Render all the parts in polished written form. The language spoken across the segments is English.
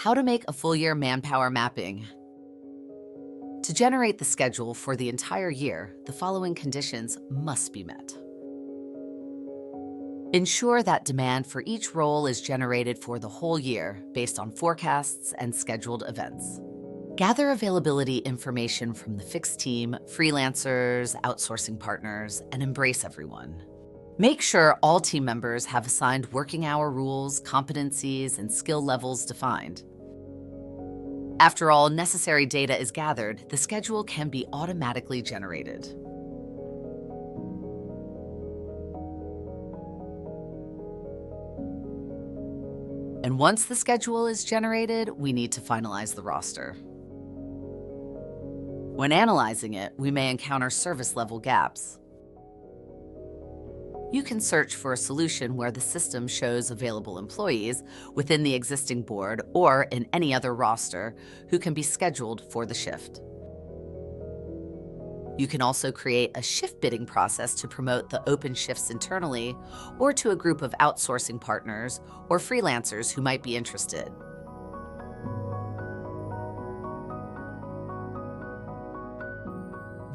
How to make a full-year manpower mapping. To generate the schedule for the entire year, the following conditions must be met. Ensure that demand for each role is generated for the whole year based on forecasts and scheduled events. Gather availability information from the fixed team, freelancers, outsourcing partners, and embrace everyone. Make sure all team members have assigned working hour rules, competencies, and skill levels defined. After all necessary data is gathered, the schedule can be automatically generated. And once the schedule is generated, we need to finalize the roster. When analyzing it, we may encounter service level gaps. You can search for a solution where the system shows available employees within the existing board or in any other roster who can be scheduled for the shift. You can also create a shift bidding process to promote the open shifts internally or to a group of outsourcing partners or freelancers who might be interested.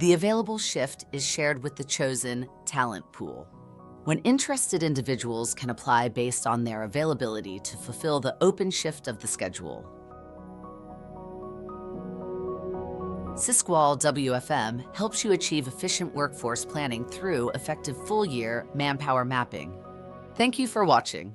The available shift is shared with the chosen talent pool, when interested individuals can apply based on their availability to fulfill the open shift of the schedule. Sysqual WFM helps you achieve efficient workforce planning through effective full-year manpower mapping. Thank you for watching.